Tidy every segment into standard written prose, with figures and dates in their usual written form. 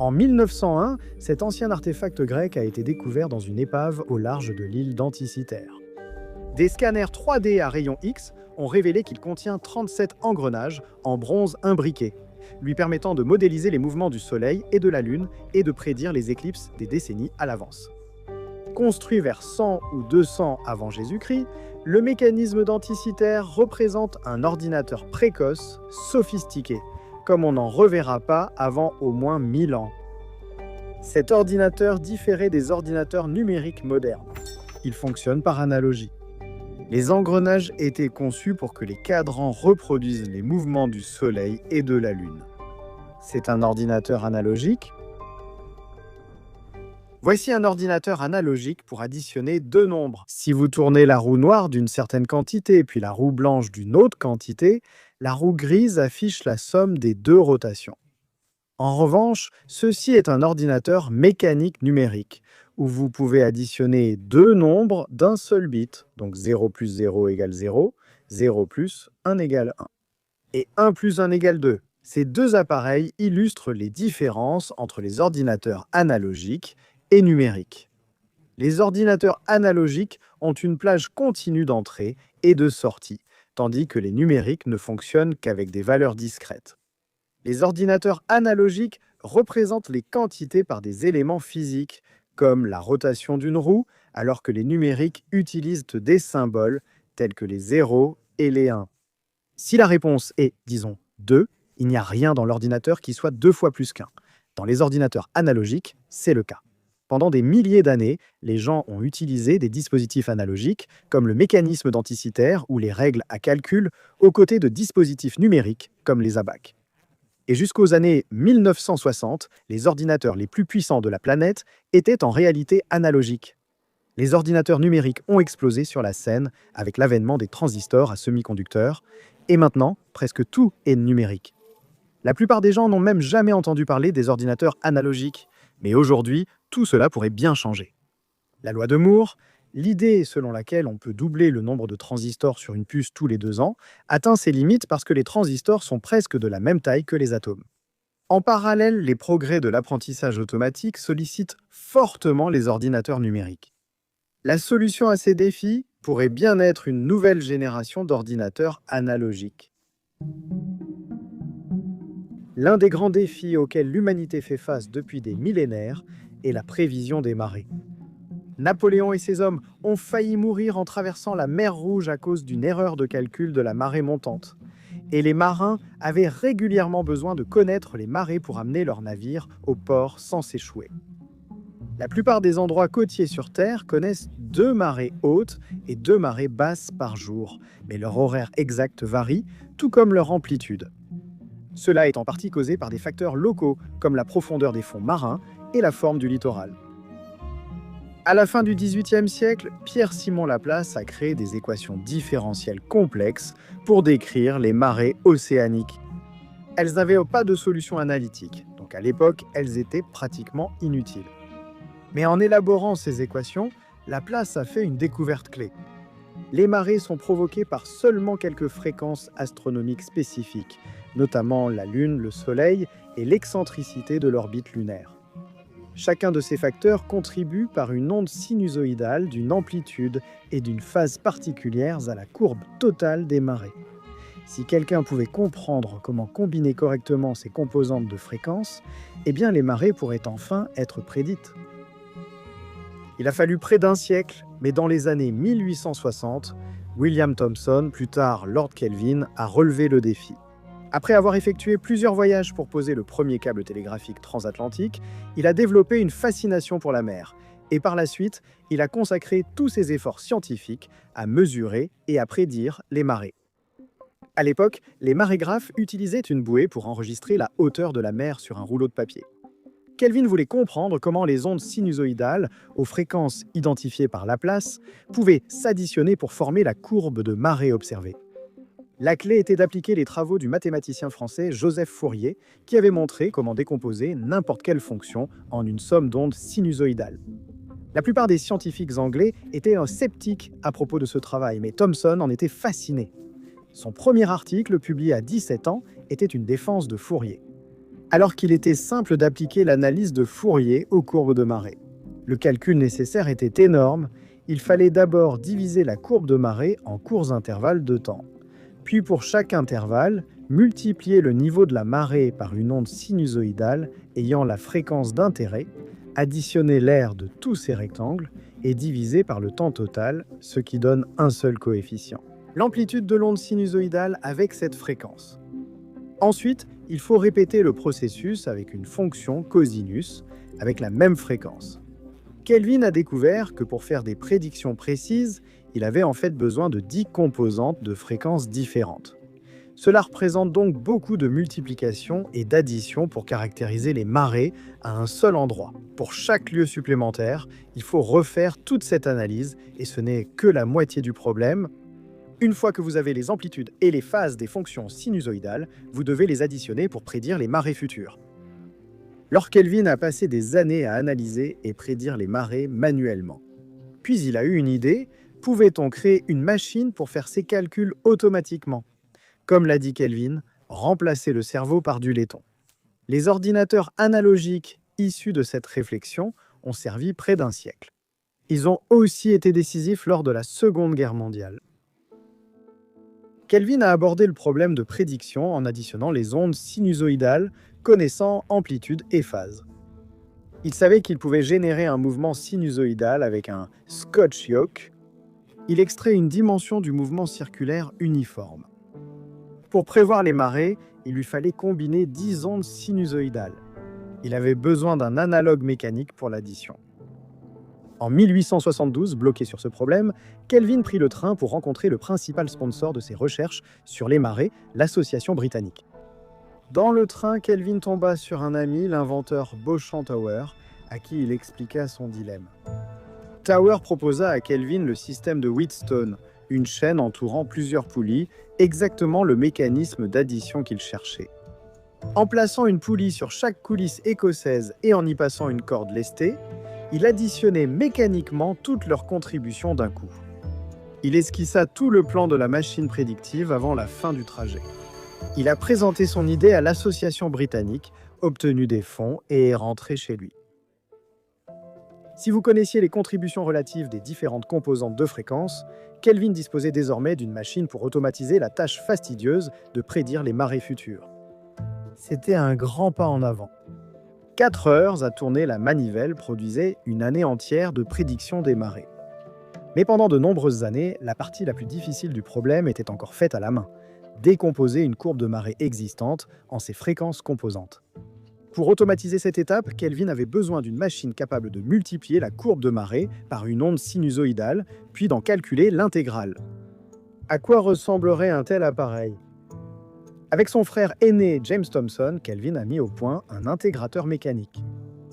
En 1901, cet ancien artefact grec a été découvert dans une épave au large de l'île d'Anticythère. Des scanners 3D à rayons X ont révélé qu'il contient 37 engrenages en bronze imbriqué, lui permettant de modéliser les mouvements du Soleil et de la Lune et de prédire les éclipses des décennies à l'avance. Construit vers 100 ou 200 avant Jésus-Christ, le mécanisme d'Anticythère représente un ordinateur précoce, sophistiqué, comme on n'en reverra pas avant au moins 1000 ans. Cet ordinateur différait des ordinateurs numériques modernes. Il fonctionne par analogie. Les engrenages étaient conçus pour que les cadrans reproduisent les mouvements du Soleil et de la Lune. C'est un ordinateur analogique. Voici un ordinateur analogique pour additionner deux nombres. Si vous tournez la roue noire d'une certaine quantité puis la roue blanche d'une autre quantité, la roue grise affiche la somme des deux rotations. En revanche, ceci est un ordinateur mécanique numérique, où vous pouvez additionner deux nombres d'un seul bit, donc 0 plus 0 égale 0, 0 plus 1 égale 1, et 1 plus 1 égale 2. Ces deux appareils illustrent les différences entre les ordinateurs analogiques et numériques. Les ordinateurs analogiques ont une plage continue d'entrée et de sortie, tandis que les numériques ne fonctionnent qu'avec des valeurs discrètes. Les ordinateurs analogiques représentent les quantités par des éléments physiques, comme la rotation d'une roue, alors que les numériques utilisent des symboles tels que les 0 et les 1. Si la réponse est, disons, 2, il n'y a rien dans l'ordinateur qui soit 2 fois plus qu'1. Dans les ordinateurs analogiques, c'est le cas. Pendant des milliers d'années, les gens ont utilisé des dispositifs analogiques, comme le mécanisme d'Anticythère ou les règles à calcul, aux côtés de dispositifs numériques, comme les abacs. Et jusqu'aux années 1960, les ordinateurs les plus puissants de la planète étaient en réalité analogiques. Les ordinateurs numériques ont explosé sur la scène avec l'avènement des transistors à semi-conducteurs, et maintenant, presque tout est numérique. La plupart des gens n'ont même jamais entendu parler des ordinateurs analogiques, mais aujourd'hui, tout cela pourrait bien changer. La loi de Moore, l'idée selon laquelle on peut doubler le nombre de transistors sur une puce tous les 2 ans, atteint ses limites parce que les transistors sont presque de la même taille que les atomes. En parallèle, les progrès de l'apprentissage automatique sollicitent fortement les ordinateurs numériques. La solution à ces défis pourrait bien être une nouvelle génération d'ordinateurs analogiques. L'un des grands défis auxquels l'humanité fait face depuis des millénaires est la prévision des marées. Napoléon et ses hommes ont failli mourir en traversant la mer Rouge à cause d'une erreur de calcul de la marée montante. Et les marins avaient régulièrement besoin de connaître les marées pour amener leurs navires au port sans s'échouer. La plupart des endroits côtiers sur Terre connaissent 2 marées hautes et 2 marées basses par jour, mais leur horaire exact varie, tout comme leur amplitude. Cela est en partie causé par des facteurs locaux, comme la profondeur des fonds marins et la forme du littoral. À la fin du XVIIIe siècle, Pierre-Simon Laplace a créé des équations différentielles complexes pour décrire les marées océaniques. Elles n'avaient pas de solution analytique, donc à l'époque, elles étaient pratiquement inutiles. Mais en élaborant ces équations, Laplace a fait une découverte clé. Les marées sont provoquées par seulement quelques fréquences astronomiques spécifiques, notamment la Lune, le Soleil et l'excentricité de l'orbite lunaire. Chacun de ces facteurs contribue par une onde sinusoïdale d'une amplitude et d'une phase particulières à la courbe totale des marées. Si quelqu'un pouvait comprendre comment combiner correctement ces composantes de fréquences, eh bien les marées pourraient enfin être prédites. Il a fallu près d'un siècle, mais dans les années 1860, William Thomson, plus tard Lord Kelvin, a relevé le défi. Après avoir effectué plusieurs voyages pour poser le premier câble télégraphique transatlantique, il a développé une fascination pour la mer. Et par la suite, il a consacré tous ses efforts scientifiques à mesurer et à prédire les marées. À l'époque, les marégraphes utilisaient une bouée pour enregistrer la hauteur de la mer sur un rouleau de papier. Kelvin voulait comprendre comment les ondes sinusoïdales, aux fréquences identifiées par Laplace, pouvaient s'additionner pour former la courbe de marée observée. La clé était d'appliquer les travaux du mathématicien français Joseph Fourier, qui avait montré comment décomposer n'importe quelle fonction en une somme d'ondes sinusoïdales. La plupart des scientifiques anglais étaient sceptiques à propos de ce travail, mais Thomson en était fasciné. Son premier article, publié à 17 ans, était une défense de Fourier. alors qu'il était simple d'appliquer l'analyse de Fourier aux courbes de marée. Le calcul nécessaire était énorme, il fallait d'abord diviser la courbe de marée en courts intervalles de temps. Puis pour chaque intervalle, multiplier le niveau de la marée par une onde sinusoïdale ayant la fréquence d'intérêt, additionner l'aire de tous ces rectangles et diviser par le temps total, ce qui donne un seul coefficient. L'amplitude de l'onde sinusoïdale avec cette fréquence. Ensuite, il faut répéter le processus avec une fonction cosinus avec la même fréquence. Kelvin a découvert que pour faire des prédictions précises, il avait en fait besoin de 10 composantes de fréquences différentes. Cela représente donc beaucoup de multiplication et d'addition pour caractériser les marées à un seul endroit. Pour chaque lieu supplémentaire, il faut refaire toute cette analyse et ce n'est que la moitié du problème. Une fois que vous avez les amplitudes et les phases des fonctions sinusoïdales, vous devez les additionner pour prédire les marées futures. Lord Kelvin a passé des années à analyser et prédire les marées manuellement. Puis il a eu une idée, pouvait-on créer une machine pour faire ces calculs automatiquement? Comme l'a dit Kelvin, remplacer le cerveau par du laiton. Les ordinateurs analogiques issus de cette réflexion ont servi près d'un siècle. Ils ont aussi été décisifs lors de la Seconde Guerre mondiale. Kelvin a abordé le problème de prédiction en additionnant les ondes sinusoïdales connaissant amplitude et phase. Il savait qu'il pouvait générer un mouvement sinusoïdal avec un Scotch yoke. Il extrait une dimension du mouvement circulaire uniforme. Pour prévoir les marées, il lui fallait combiner 10 ondes sinusoïdales. Il avait besoin d'un analogue mécanique pour l'addition. En 1872, bloqué sur ce problème, Kelvin prit le train pour rencontrer le principal sponsor de ses recherches sur les marées, l'Association britannique. Dans le train, Kelvin tomba sur un ami, l'inventeur Beauchamp Tower, à qui il expliqua son dilemme. Tower proposa à Kelvin le système de Wheatstone, une chaîne entourant plusieurs poulies, exactement le mécanisme d'addition qu'il cherchait. En plaçant une poulie sur chaque coulisse écossaise et en y passant une corde lestée, il additionnait mécaniquement toutes leurs contributions d'un coup. Il esquissa tout le plan de la machine prédictive avant la fin du trajet. Il a présenté son idée à l'association britannique, obtenu des fonds et est rentré chez lui. Si vous connaissiez les contributions relatives des différentes composantes de fréquence, Kelvin disposait désormais d'une machine pour automatiser la tâche fastidieuse de prédire les marées futures. C'était un grand pas en avant. 4 heures à tourner la manivelle produisait une année entière de prédiction des marées. Mais pendant de nombreuses années, la partie la plus difficile du problème était encore faite à la main. Décomposer une courbe de marée existante en ses fréquences composantes. Pour automatiser cette étape, Kelvin avait besoin d'une machine capable de multiplier la courbe de marée par une onde sinusoïdale, puis d'en calculer l'intégrale. À quoi ressemblerait un tel appareil? Avec son frère aîné James Thomson, Kelvin a mis au point un intégrateur mécanique.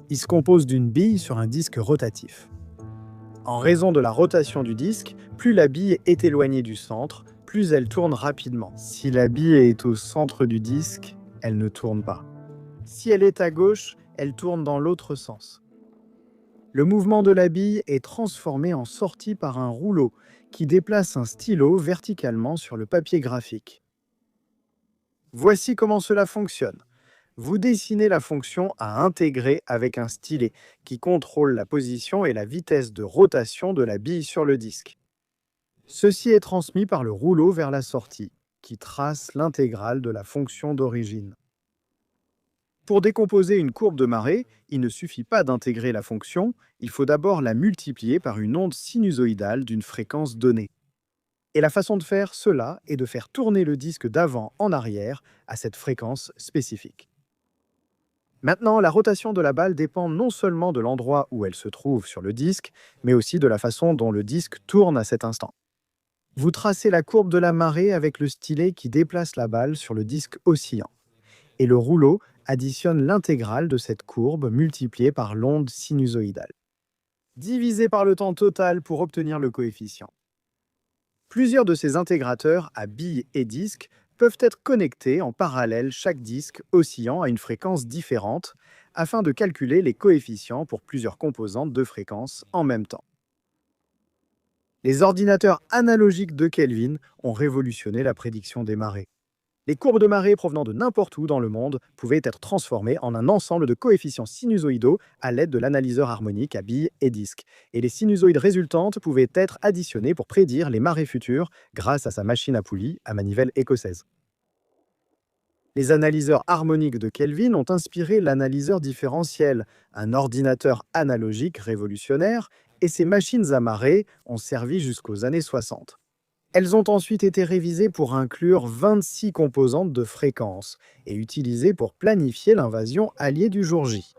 Il se compose d'une bille sur un disque rotatif. En raison de la rotation du disque, plus la bille est éloignée du centre, plus elle tourne rapidement. Si la bille est au centre du disque, elle ne tourne pas. Si elle est à gauche, elle tourne dans l'autre sens. Le mouvement de la bille est transformé en sortie par un rouleau qui déplace un stylo verticalement sur le papier graphique. Voici comment cela fonctionne. Vous dessinez la fonction à intégrer avec un stylet qui contrôle la position et la vitesse de rotation de la bille sur le disque. Ceci est transmis par le rouleau vers la sortie, qui trace l'intégrale de la fonction d'origine. Pour décomposer une courbe de marée, il ne suffit pas d'intégrer la fonction, il faut d'abord la multiplier par une onde sinusoïdale d'une fréquence donnée. Et la façon de faire cela est de faire tourner le disque d'avant en arrière à cette fréquence spécifique. Maintenant, la rotation de la balle dépend non seulement de l'endroit où elle se trouve sur le disque, mais aussi de la façon dont le disque tourne à cet instant. Vous tracez la courbe de la marée avec le stylet qui déplace la balle sur le disque oscillant. Et le rouleau additionne l'intégrale de cette courbe multipliée par l'onde sinusoïdale, divisée par le temps total pour obtenir le coefficient. Plusieurs de ces intégrateurs à billes et disques peuvent être connectés en parallèle, chaque disque oscillant à une fréquence différente, afin de calculer les coefficients pour plusieurs composantes de fréquence en même temps. Les ordinateurs analogiques de Kelvin ont révolutionné la prédiction des marées. Les courbes de marée provenant de n'importe où dans le monde pouvaient être transformées en un ensemble de coefficients sinusoïdaux à l'aide de l'analyseur harmonique à billes et disques. Et les sinusoïdes résultantes pouvaient être additionnées pour prédire les marées futures grâce à sa machine à poulies à manivelle écossaise. Les analyseurs harmoniques de Kelvin ont inspiré l'analyseur différentiel, un ordinateur analogique révolutionnaire, et ces machines à marée ont servi jusqu'aux années 60. Elles ont ensuite été révisées pour inclure 26 composantes de fréquence et utilisées pour planifier l'invasion alliée du jour J.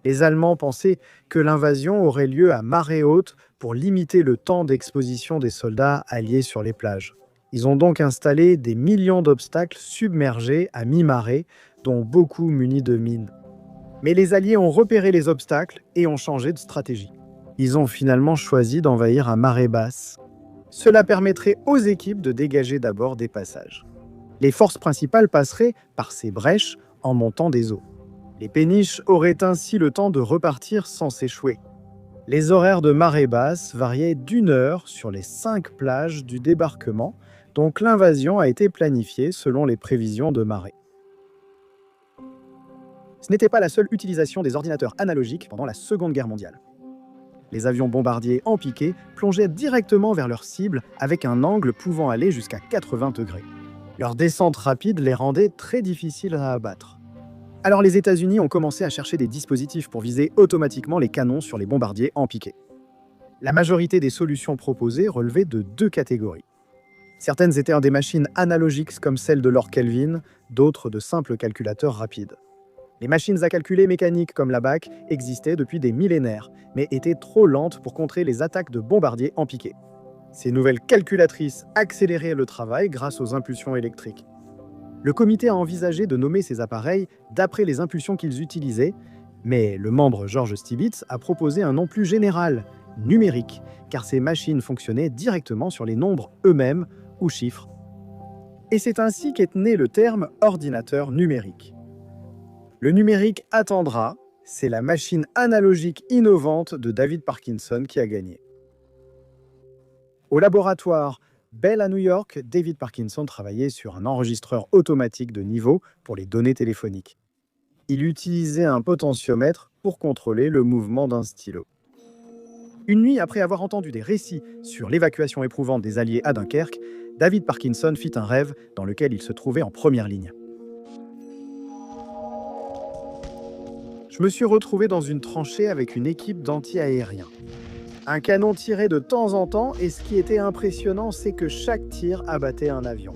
Les Allemands pensaient que l'invasion aurait lieu à marée haute pour limiter le temps d'exposition des soldats alliés sur les plages. Ils ont donc installé des millions d'obstacles submergés à mi-marée, dont beaucoup munis de mines. Mais les Alliés ont repéré les obstacles et ont changé de stratégie. Ils ont finalement choisi d'envahir à marée basse. Cela permettrait aux équipes de dégager d'abord des passages. Les forces principales passeraient par ces brèches en montant des eaux. Les péniches auraient ainsi le temps de repartir sans s'échouer. Les horaires de marée basse variaient d'1 heure sur les 5 plages du débarquement, donc l'invasion a été planifiée selon les prévisions de marée. Ce n'était pas la seule utilisation des ordinateurs analogiques pendant la Seconde Guerre mondiale. Les avions bombardiers en piqué plongeaient directement vers leur cible avec un angle pouvant aller jusqu'à 80 degrés. Leur descente rapide les rendait très difficiles à abattre. Alors les États-Unis ont commencé à chercher des dispositifs pour viser automatiquement les canons sur les bombardiers en piqué. La majorité des solutions proposées relevaient de 2 catégories. Certaines étaient des machines analogiques comme celle de Lord Kelvin, d'autres de simples calculateurs rapides. Les machines à calculer mécaniques comme la BAC existaient depuis des millénaires, mais étaient trop lentes pour contrer les attaques de bombardiers en piqué. Ces nouvelles calculatrices accéléraient le travail grâce aux impulsions électriques. Le comité a envisagé de nommer ces appareils d'après les impulsions qu'ils utilisaient, mais le membre George Stibitz a proposé un nom plus général, numérique, car ces machines fonctionnaient directement sur les nombres eux-mêmes ou chiffres. Et c'est ainsi qu'est né le terme ordinateur numérique. Le numérique attendra, c'est la machine analogique innovante de David Parkinson qui a gagné. Au laboratoire Bell à New York, David Parkinson travaillait sur un enregistreur automatique de niveau pour les données téléphoniques. Il utilisait un potentiomètre pour contrôler le mouvement d'un stylo. Une nuit, après avoir entendu des récits sur l'évacuation éprouvante des Alliés à Dunkerque, David Parkinson fit un rêve dans lequel il se trouvait en première ligne. Je me suis retrouvé dans une tranchée avec une équipe d'anti-aériens. Un canon tirait de temps en temps et ce qui était impressionnant, c'est que chaque tir abattait un avion.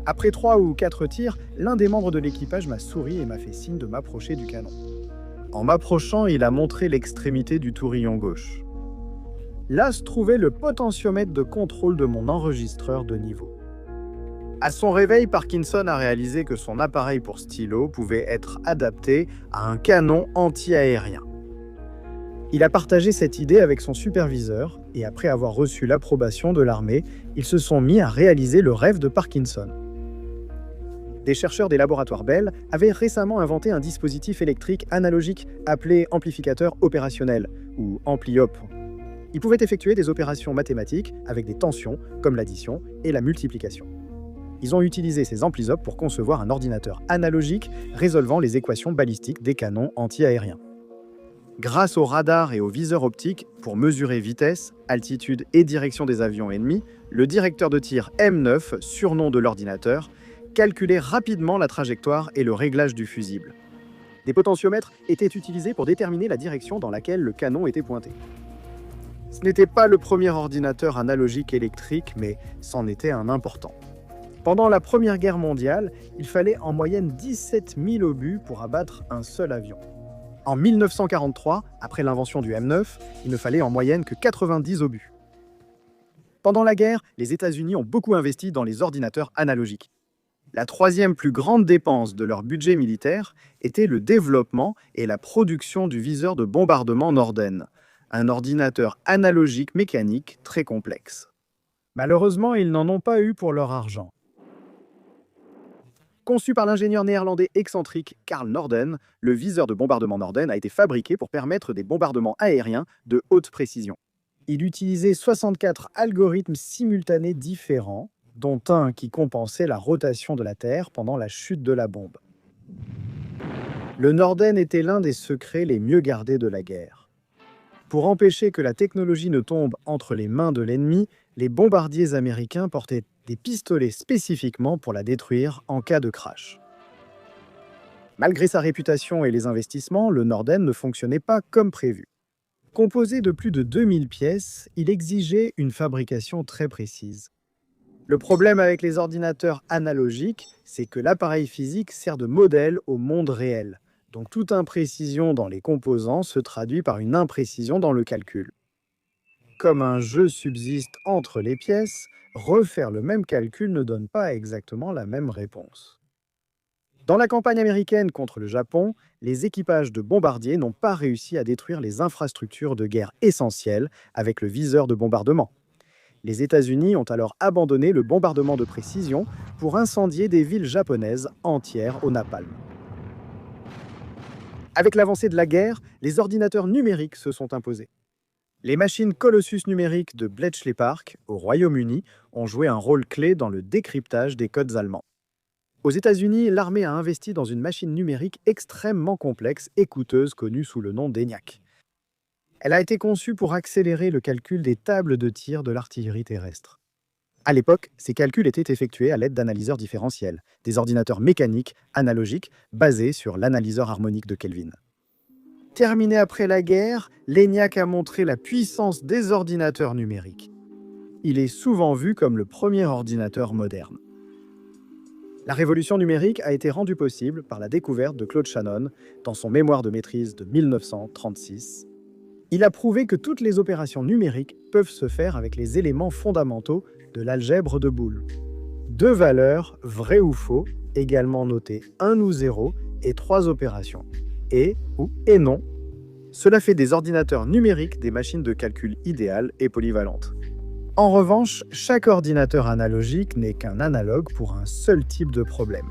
Après 3 ou 4 tirs, l'un des membres de l'équipage m'a souri et m'a fait signe de m'approcher du canon. En m'approchant, il a montré l'extrémité du tourillon gauche. Là se trouvait le potentiomètre de contrôle de mon enregistreur de niveau. À son réveil, Parkinson a réalisé que son appareil pour stylo pouvait être adapté à un canon anti-aérien. Il a partagé cette idée avec son superviseur et après avoir reçu l'approbation de l'armée, ils se sont mis à réaliser le rêve de Parkinson. Des chercheurs des laboratoires Bell avaient récemment inventé un dispositif électrique analogique appelé amplificateur opérationnel, ou ampli-op. Il pouvait effectuer des opérations mathématiques avec des tensions, comme l'addition et la multiplication. Ils ont utilisé ces amplis-op pour concevoir un ordinateur analogique résolvant les équations balistiques des canons anti-aériens. Grâce aux radars et aux viseurs optiques, pour mesurer vitesse, altitude et direction des avions ennemis, le directeur de tir M9, surnom de l'ordinateur, calculait rapidement la trajectoire et le réglage du fusible. Des potentiomètres étaient utilisés pour déterminer la direction dans laquelle le canon était pointé. Ce n'était pas le premier ordinateur analogique électrique, mais c'en était un important. Pendant la Première Guerre mondiale, il fallait en moyenne 17 000 obus pour abattre un seul avion. En 1943, après l'invention du M9, il ne fallait en moyenne que 90 obus. Pendant la guerre, les États-Unis ont beaucoup investi dans les ordinateurs analogiques. La troisième plus grande dépense de leur budget militaire était le développement et la production du viseur de bombardement Norden, un ordinateur analogique mécanique très complexe. Malheureusement, ils n'en ont pas eu pour leur argent. Conçu par l'ingénieur néerlandais excentrique Carl Norden, le viseur de bombardement Norden a été fabriqué pour permettre des bombardements aériens de haute précision. Il utilisait 64 algorithmes simultanés différents dont un qui compensait la rotation de la Terre pendant la chute de la bombe. Le Norden était l'un des secrets les mieux gardés de la guerre. Pour empêcher que la technologie ne tombe entre les mains de l'ennemi, les bombardiers américains portaient des pistolets spécifiquement pour la détruire en cas de crash. Malgré sa réputation et les investissements, le Norden ne fonctionnait pas comme prévu. Composé de plus de 2000 pièces, il exigeait une fabrication très précise. Le problème avec les ordinateurs analogiques, c'est que l'appareil physique sert de modèle au monde réel. Donc toute imprécision dans les composants se traduit par une imprécision dans le calcul. Comme un jeu subsiste entre les pièces, refaire le même calcul ne donne pas exactement la même réponse. Dans la campagne américaine contre le Japon, les équipages de bombardiers n'ont pas réussi à détruire les infrastructures de guerre essentielles avec le viseur de bombardement. Les États-Unis ont alors abandonné le bombardement de précision pour incendier des villes japonaises entières au napalm. Avec l'avancée de la guerre, les ordinateurs numériques se sont imposés. Les machines Colossus numériques de Bletchley Park, au Royaume-Uni, ont joué un rôle clé dans le décryptage des codes allemands. Aux États-Unis, l'armée a investi dans une machine numérique extrêmement complexe et coûteuse connue sous le nom d'ENIAC. Elle a été conçue pour accélérer le calcul des tables de tir de l'artillerie terrestre. À l'époque, ces calculs étaient effectués à l'aide d'analyseurs différentiels, des ordinateurs mécaniques, analogiques, basés sur l'analyseur harmonique de Kelvin. Terminé après la guerre, l'ENIAC a montré la puissance des ordinateurs numériques. Il est souvent vu comme le premier ordinateur moderne. La révolution numérique a été rendue possible par la découverte de Claude Shannon dans son mémoire de maîtrise de 1936. Il a prouvé que toutes les opérations numériques peuvent se faire avec les éléments fondamentaux de l'algèbre de Boole. Deux valeurs, vrai ou faux, également notées 1 ou 0, et 3 opérations, et ou et non. Cela fait des ordinateurs numériques des machines de calcul idéales et polyvalentes. En revanche, chaque ordinateur analogique n'est qu'un analogue pour un seul type de problème.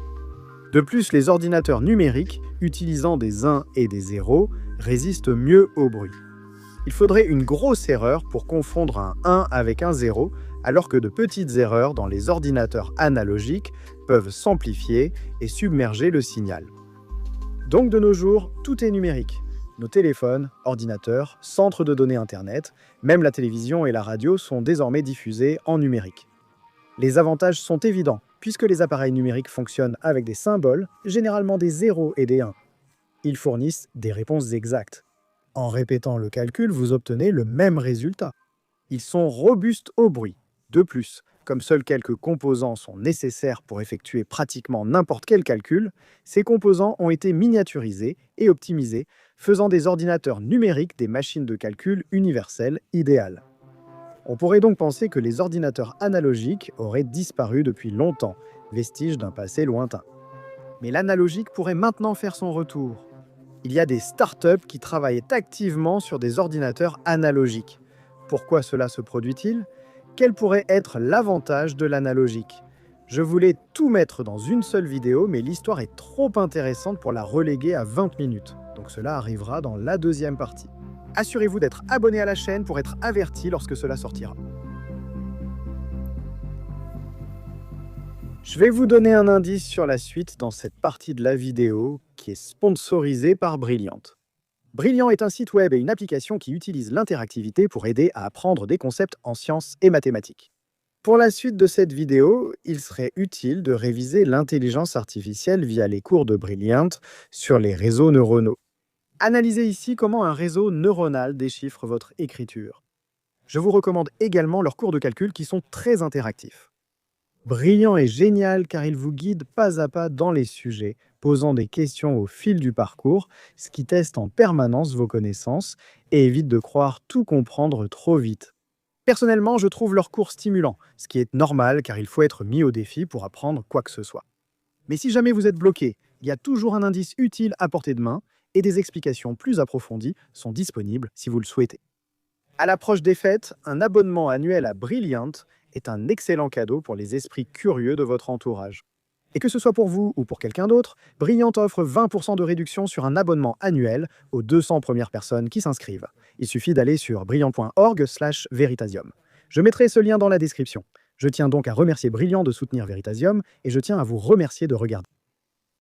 De plus, les ordinateurs numériques, utilisant des 1 et des 0, résistent mieux au bruit. Il faudrait une grosse erreur pour confondre un 1 avec un 0, alors que de petites erreurs dans les ordinateurs analogiques peuvent s'amplifier et submerger le signal. Donc de nos jours, tout est numérique. Nos téléphones, ordinateurs, centres de données Internet, même la télévision et la radio sont désormais diffusés en numérique. Les avantages sont évidents, puisque les appareils numériques fonctionnent avec des symboles, généralement des 0 et des 1. Ils fournissent des réponses exactes. En répétant le calcul, vous obtenez le même résultat. Ils sont robustes au bruit. De plus, comme seuls quelques composants sont nécessaires pour effectuer pratiquement n'importe quel calcul, ces composants ont été miniaturisés et optimisés, faisant des ordinateurs numériques des machines de calcul universelles idéales. On pourrait donc penser que les ordinateurs analogiques auraient disparu depuis longtemps, vestige d'un passé lointain. Mais l'analogique pourrait maintenant faire son retour. Il y a des startups qui travaillent activement sur des ordinateurs analogiques. Pourquoi cela se produit-il ? Quel pourrait être l'avantage de l'analogique ? Je voulais tout mettre dans une seule vidéo, mais l'histoire est trop intéressante pour la reléguer à 20 minutes. Donc cela arrivera dans la deuxième partie. Assurez-vous d'être abonné à la chaîne pour être averti lorsque cela sortira. Je vais vous donner un indice sur la suite dans cette partie de la vidéo qui est sponsorisée par Brilliant. Brilliant est un site web et une application qui utilise l'interactivité pour aider à apprendre des concepts en sciences et mathématiques. Pour la suite de cette vidéo, il serait utile de réviser l'intelligence artificielle via les cours de Brilliant sur les réseaux neuronaux. Analysez ici comment un réseau neuronal déchiffre votre écriture. Je vous recommande également leurs cours de calcul qui sont très interactifs. Brilliant est génial car il vous guide pas à pas dans les sujets, posant des questions au fil du parcours, ce qui teste en permanence vos connaissances et évite de croire tout comprendre trop vite. Personnellement, je trouve leurs cours stimulants, ce qui est normal car il faut être mis au défi pour apprendre quoi que ce soit. Mais si jamais vous êtes bloqué, il y a toujours un indice utile à portée de main et des explications plus approfondies sont disponibles si vous le souhaitez. À l'approche des fêtes, un abonnement annuel à Brilliant est un excellent cadeau pour les esprits curieux de votre entourage. Et que ce soit pour vous ou pour quelqu'un d'autre, Brilliant offre 20% de réduction sur un abonnement annuel aux 200 premières personnes qui s'inscrivent. Il suffit d'aller sur brilliant.org/veritasium. Je mettrai ce lien dans la description. Je tiens donc à remercier Brilliant de soutenir Veritasium et je tiens à vous remercier de regarder.